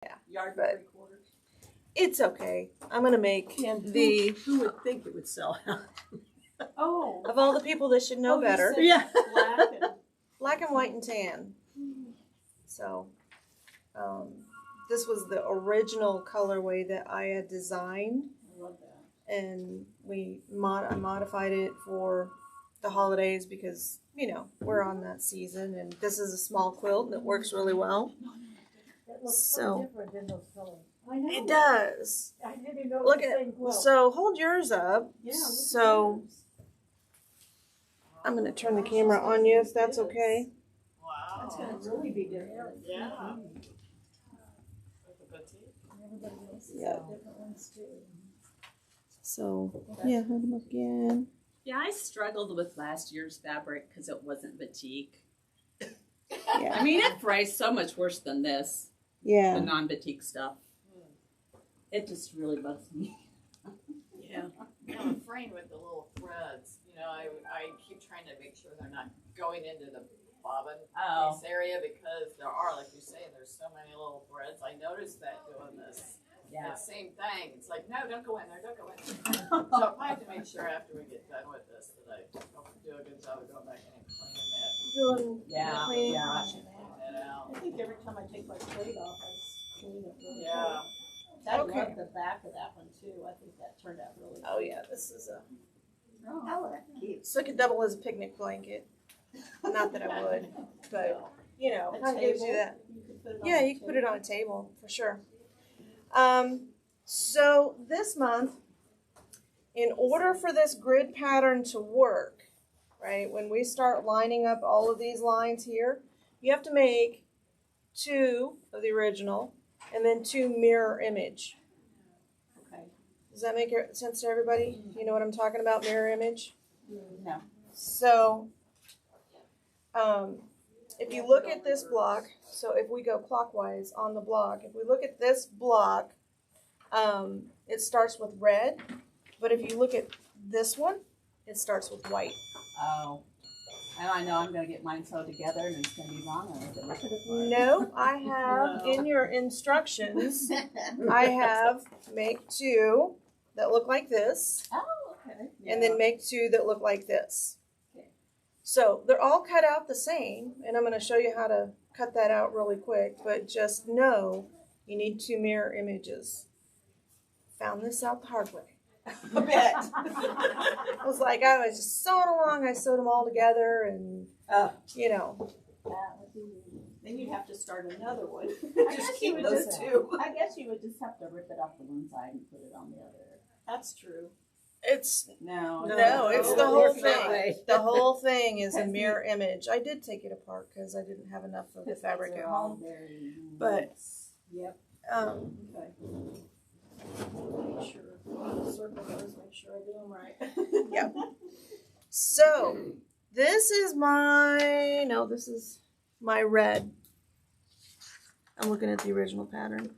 Yeah, Yard but 3/4. it's okay. I'm gonna make Who would think it would sell out? Oh, of all the people that should know better. Yeah. Black and white and tan. So, this was the original colorway that I had designed, I love that. and I modified it for the holidays because we're on that season, and this is a small quilt and it works really well. It looks So so different in those colors. I know. it does. I didn't know Look it was the at same quilt. so hold yours up. Yeah, look at So yours. I'm gonna turn the camera on you if that's okay. Wow. That's going to really be different. Yeah. Everybody else has Yeah. got different ones too. So yeah, hold them up again. Yeah, I struggled with last year's fabric because it wasn't batik. Yeah. I mean, it fries so much worse than this, the Yeah. non-batik stuff. It just really bugs me. Yeah. I'm afraid with the little threads, I keep trying to make sure they're not going into the bobbin piece area because there are, like you say, there's so many little threads. I noticed that doing this. Yeah. That same thing. It's like, no, don't go in there, don't go in there. So I have to make sure after we get done with this that I do a good job of going back in and cleaning Yeah, Cleaning. yeah. that out. I think every time I take my plate off, I clean it really Yeah. good. I Okay. love the back of that one too. I think that turned out really Oh good. yeah, this is a. I like it. It's like a double as a picnic blanket. Not that I would, but A kind of gives you table, that. you could put it on Yeah, a you can put it table. on a table for sure. So this month, in order for this grid pattern to work, right, when we start lining up all of these lines here, you have to make 2 of the original and then 2 mirror image. Okay. Does that make sense to everybody? You know what I'm talking about, mirror image? No. So, if you look at this block, so if we go clockwise on the block, if we look at this block, it starts with red, but if you look at this one, it starts with white. Oh. And I know I'm going to get mine sewed together and it's going to be wrong. And look at it. No, I have in your instructions, I have make 2 that look like this, Oh, okay. and then make 2 that look like this. Okay. So they're all cut out the same, and I'm going to show you how to cut that out really quick, but just know you need 2 mirror images. Found this out the hard way. I bet. I was like, I was just sewing along, I sewed them all together, and, That would be. Then you'd have to start another one. I Just guess keep you would those just- 2. I guess you would just have to rip it off the one side and put it on the other. That's true. it's, No. no, it's the it whole works that thing. way. The whole thing is a mirror image. I did take it apart because I didn't have enough of the fabric at home. But, Yep. um, Okay. Make sure. Circle those. Make sure I do them right. so this is my red. I'm looking at the original pattern.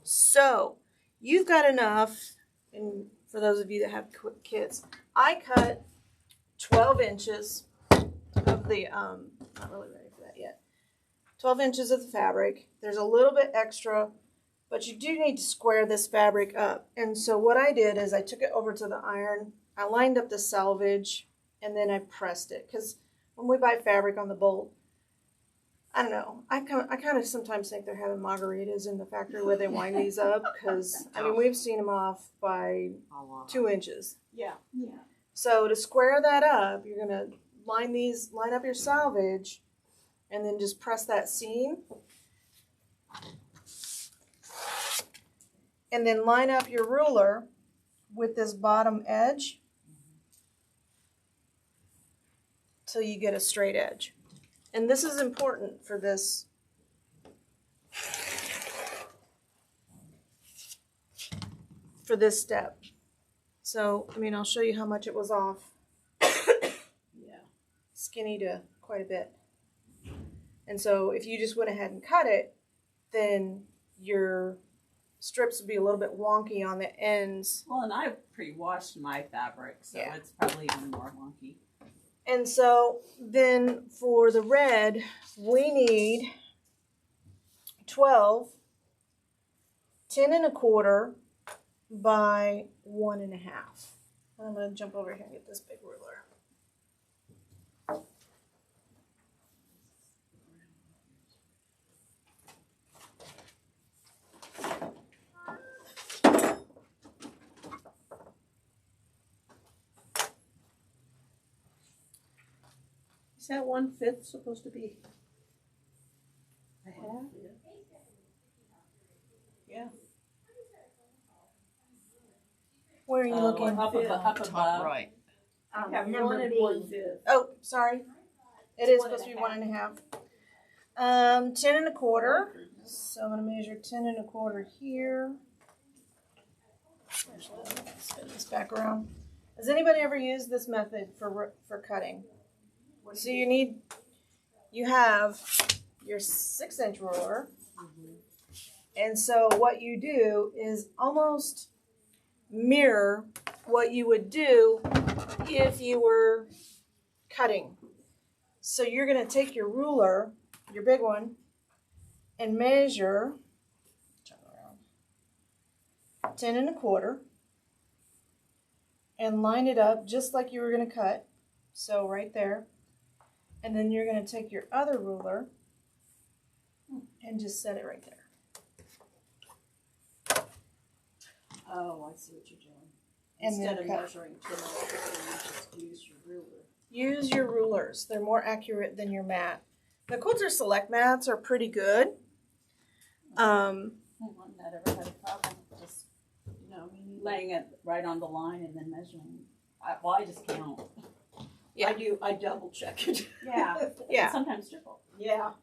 So you've got enough, and for those of you that have kids, I cut 12 inches of the, not really ready for that yet, 12 inches of the fabric. There's a little bit extra, but you do need to square this fabric up. And so what I did is I took it over to the iron, I lined up the selvage, and then I pressed it. Because when we buy fabric on the bolt, I don't know, I kind of sometimes think they're having margaritas in the factory where they wind these up. Because, I mean, we've seen them off by 2 inches. Yeah. Yeah. So to square that up, you're going to line up your selvage, and then just press that seam. And then line up your ruler with this bottom edge till you get a straight edge. And this is important for this. For this step. So, I mean, I'll show you how much it was off. Yeah. Skinny to quite a bit. And so if you just went ahead and cut it, then your strips would be a little bit wonky on the ends. Well, and I pre-washed my fabric, so Yeah. it's probably even more wonky. And so then for the red, we need 12, 10 1/4 by 1 1/2. I'm going to jump over here and get this big ruler. Is that 1/5 supposed to be? A half? Yeah. Where are you looking? Up above. right. I have number 1 B. 1/5. Oh, sorry. It is 1 supposed to be 1 1/2. 1/2. 10 1/4. So I'm going to measure 10 1/4 here. Actually, I'm going to spin this back around. Has anybody ever used this method for cutting? So you have your 6-inch ruler. And so what you do is almost mirror what you would do if you were cutting. So you're going to take your ruler, your big one, and measure 10 1/4 and line it up just like you were going to cut. So right there. And then you're going to take your other ruler and just set it right there. Oh, I see what you're doing. And Instead then of cut. measuring 10 1/4, you just use your ruler. Use your rulers. They're more accurate than your mat. The Quilter Select mats are pretty good. One that ever had a problem with just No, me neither. laying it right on the line and then measuring. I just count. Yeah. I double check it. Yeah. Yeah. Sometimes triple. Yeah.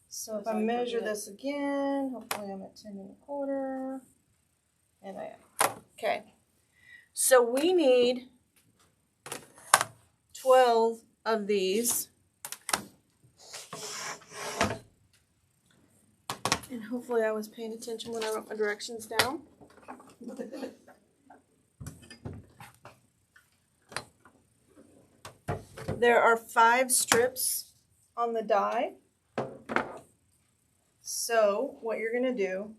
So if Because I I measure forget. this again, hopefully I'm at 10 1/4. And I am. Okay. So we need 12 of these. And hopefully I was paying attention when I wrote my directions down. There are 5 strips on the die. So what you're going to do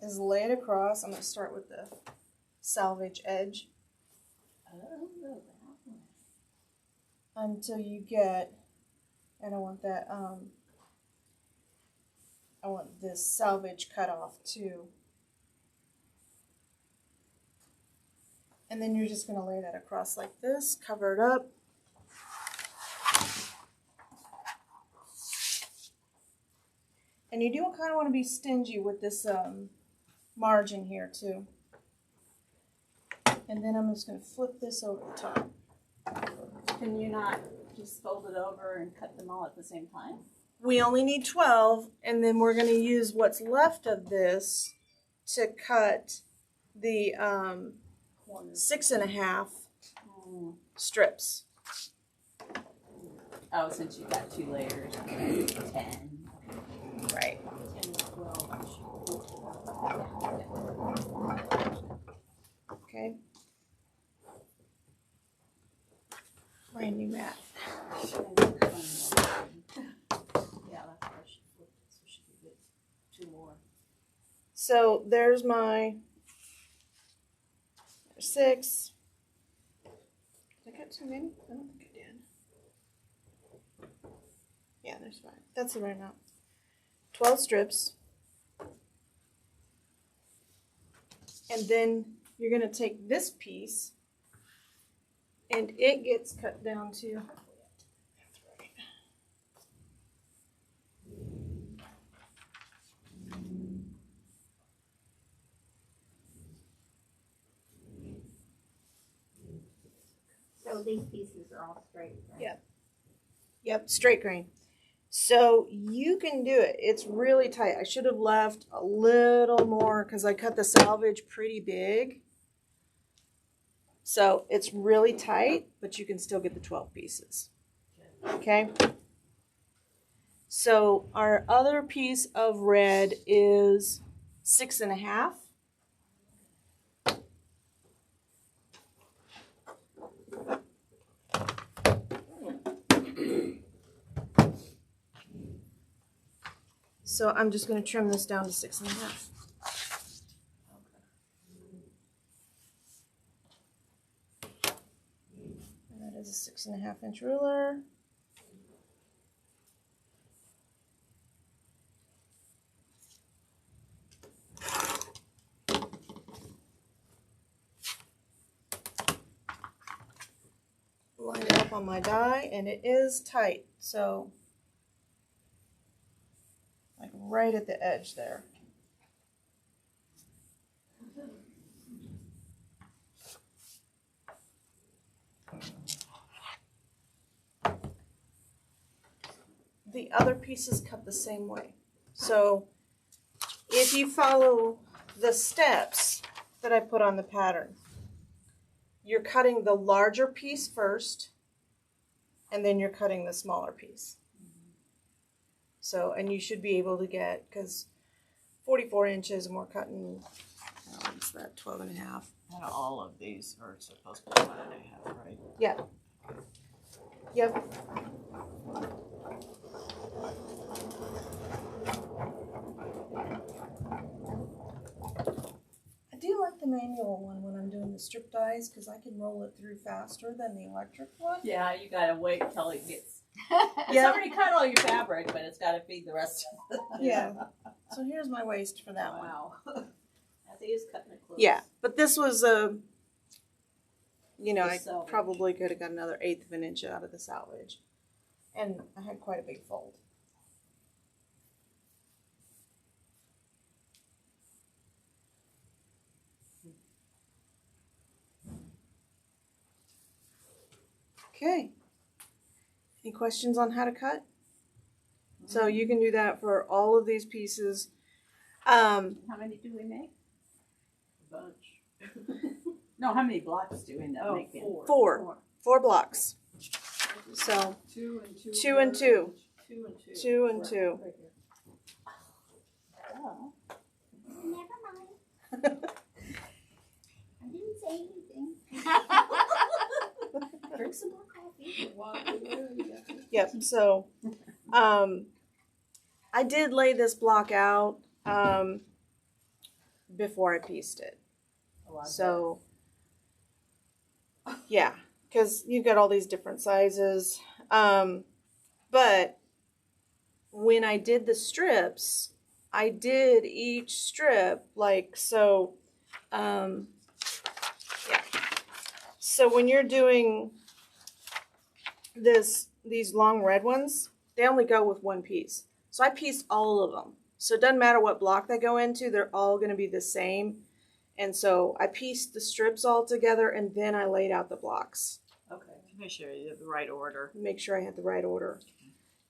is lay it across. I'm going to start with the salvage edge Oh, that one. until you get, I don't want that, I want this salvage cut off too. And then you're just going to lay that across like this, cover it up. And you do kind of want to be stingy with this margin here too. And then I'm just going to flip this over the top. Can you not just fold it over and cut them all at the same time? We only need 12, and then we're going to use what's left of this to cut the 6 1/2 Mm. strips. Oh, since you got 2 layers, 10. Right. 10 and 12. Okay. Brand new mat. Yeah, that's where I should flip it, so she can get 2 more. So there's my 6. Did I cut too many? I don't think I did. Yeah, there's 5. That's the right amount. 12 strips. And then you're going to take this piece and it gets cut down to, that's right. So these pieces are all straight, right? Yeah. Yep, straight grain. So you can do it. It's really tight. I should have left a little more because I cut the salvage pretty big. So it's really tight, but you can still get the 12 pieces. Okay? So our other piece of red is 6 1/2. So I'm just going to trim this down to 6.5. And that is a 6.5-inch ruler. Line it up on my die, and it is tight, so like right at the edge there. The other pieces cut the same way. So if you follow the steps that I put on the pattern, you're cutting the larger piece first, and then you're cutting the smaller piece. So, and you should be able to get, because 44 inches and we're cutting, what's that, 12.5. And all of these are supposed to be 1.5, right? Yeah. Yep. I do like the manual one when I'm doing the strip dies because I can roll it through faster than the electric one. Yeah, you gotta wait till it gets. It's Yeah. already cut all your fabric, but it's gotta feed the rest of it. Yeah. So here's my waist for that one. Wow. I think it's cutting it close. Yeah, but this was a, you know, The I salvage. probably could have got another 1/8 of an inch out of the salvage. And I had quite a big fold. Okay. Any questions on how to cut? So you can do that for all of these pieces. How many do we make? A bunch. No, how many blocks do we end up Oh, making? four. Four blocks. So 2 and 2. 2 and 2. 2 and 2. 2 and 2. Right here. Oh. Never mind. I didn't say anything. Drink some more coffee. Water. Yep. So, I did lay this block out before I pieced it. So, yeah, because you've got all these different sizes. But when I did the strips, I did each strip like so. Yeah. So when you're doing these long red ones, they only go with one piece. So I pieced all of them. So it doesn't matter what block they go into, they're all going to be the same. And so I pieced the strips all together and then I laid out the blocks. Okay. Make sure you have the right order. Make sure I had the right order.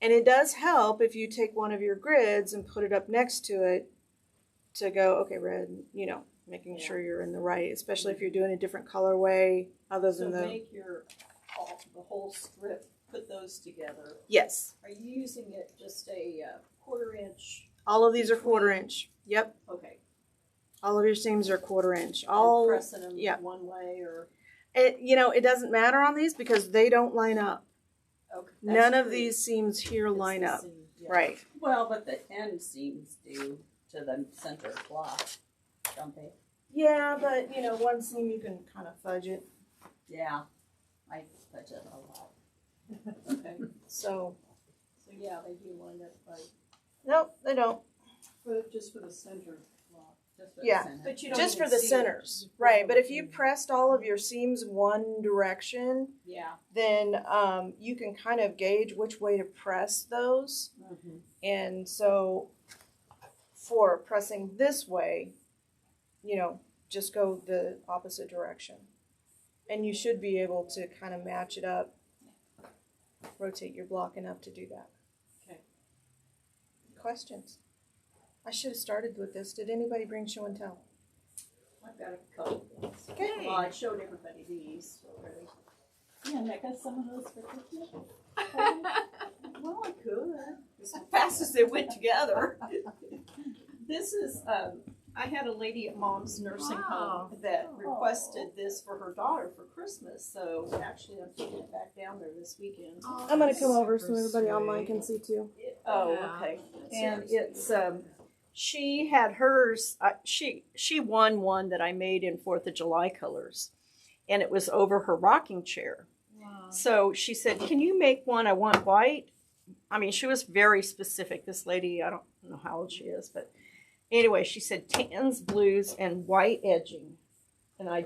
And it does help if you take one of your grids and put it up next to it to go, okay, red, you know, making sure you're in the right, especially if you're doing a different colorway other So than the, make the whole strip, put those together. yes. Are you using it just a 1/4 inch? All of these are 1/4 inch. Yep. Okay. All of your seams are 1/4 inch. And All, pressing them yeah. one way or? it, you know, it doesn't matter on these because they don't line up. Okay. None That's of true. these seams here It's line the up. seam, yeah. Right. Well, but the end seams do to the center block, don't they? Yeah, but, you know, one seam you can kind of fudge it. Yeah, I touch it a lot. Okay. So, So yeah, they do line up right. nope, they don't. But just for the center block. Just for the Yeah. center. But you don't Just even for the see it. centers. Right. But if you pressed all of your seams one direction, Yeah. then you can kind of gauge which way to press those. Mm-hmm. And so for pressing this way, you know, just go the opposite direction. And you should be able to kind of match it up, rotate your block enough to do that. Okay. Questions? I should have started with this. Did anybody bring show and tell? I've got a couple things. Okay. Well, I showed everybody these already. Yeah, make us some of those for Christmas. Well, I could. As fast as they went together. This is I had a lady at Mom's nursing Wow. home that requested this for her daughter for Christmas. So actually, I'm taking it back down there this weekend. I'm gonna come over so everybody online can see too. Oh, Yeah. okay. And it's she had hers. She won one that I made in 4th of July colors, and it was over her rocking chair. Wow. So she said, "Can you make one? I want white." I mean, she was very specific. This lady, I don't know how old she is, but anyway, she said tans, blues, and white edging, and I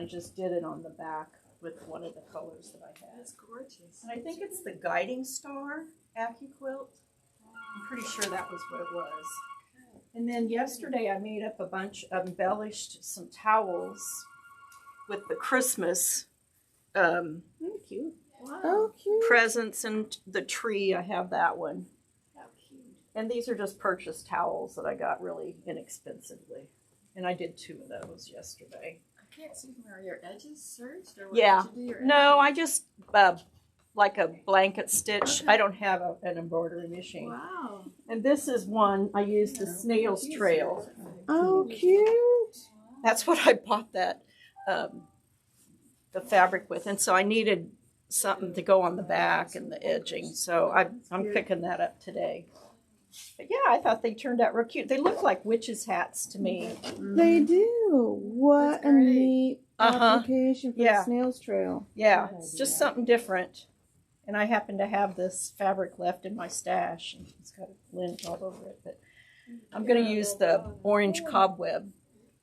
just did it on the back with one of the colors that I had. That's gorgeous. And I think it's the Guiding Star AccuQuilt. I'm pretty sure that was what it was. And then yesterday I made up a bunch, embellished some towels with the Christmas Cute. Wow. Oh, cute. presents and the tree. I have that one. How cute. And these are just purchased towels that I got really inexpensively. And I did 2 of those yesterday. I can't see them. Are your edges serged? Or what Yeah. did you do your No, I edges? just, like a blanket stitch. I don't have an embroidery machine. Wow. And this is one I used the snail's trail. Oh, cute. That's what I bought that the fabric with, and so I needed something to go on the back and the edging. So I'm picking that up today. But yeah, I thought they turned out real cute. They look like witches' hats to me. They do. What That's a great. neat application for Yeah. the snail's trail. Yeah, it's just something different. And I happen to have this fabric left in my stash, and it's got a lint all over it. But I'm going to use the orange cobweb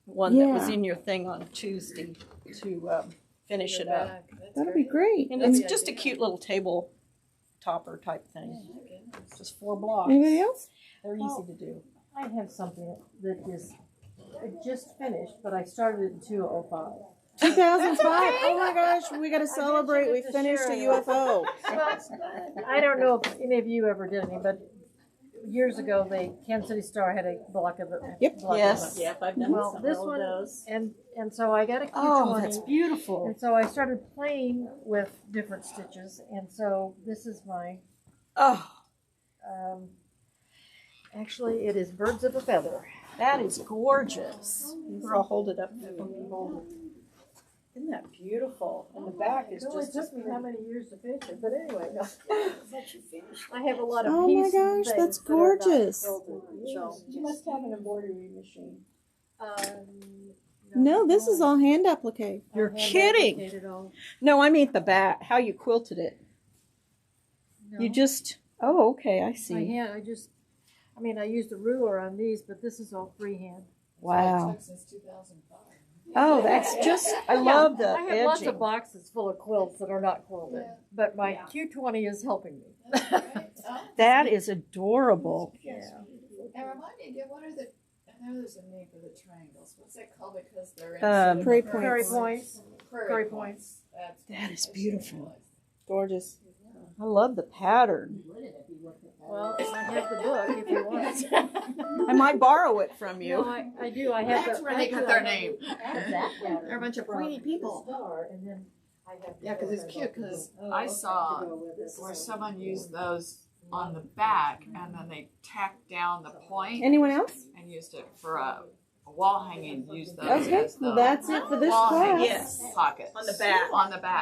one that was Yeah. in your thing on Tuesday to finish it up. That's That'll be great. And it's just a cute little table topper type thing. Just 4 blocks. Anybody else? They're easy to do. I have something that is just finished, but I started it in 2005. 2005. Oh my gosh, we got to celebrate. We to finished a share it. UFO. I don't know if any of you ever did any, but years ago, the Kansas City Star had a block of it. Yep. block of Yes. it. Yep, I've done Well, several this of one- those. And so I got a Q20. Oh, that's beautiful. And so I started playing with different stitches, and so this is my. Oh, Actually, it is Birds of a Feather. that is gorgeous. Here, I'll hold it up for people. Isn't that beautiful? And the back is It only just took me how many years to finish it, but anyway, no. I have a lot of Oh my pieces and gosh, things that's that are not gorgeous. quilted, so, You must have an embroidery machine. No, this is all hand applique. You're I hand kidding. applicated all. No, I mean the back. How you quilted it? No. You just. Oh, okay. I I see. I used a ruler on these, but this is all freehand. Wow. Since 2005. Oh, that's just. I love the I have lots of edging. boxes full of quilts that are not quilted, but my Q20 is helping me. That's great. Oh, That is adorable. Yeah. and remind me again, what are the? I know there's a name for the triangles. What's that called? Because they're in Prairie Prairie points. points. Prairie Prairie points. That is beautiful. Gorgeous. I love the pattern. Well, I have the book if you want. I might borrow it from you. No, I do. I have That's the, where they got their name. They're They're a bunch of Queenie people. Yeah, because it's cute. Because I saw where someone used those on the back, and then they tacked down the point Anyone else? and used it for a wall hanging. Used those Okay, as the well, that's it for this wall class. hanging Yes. pockets On the back. On the back.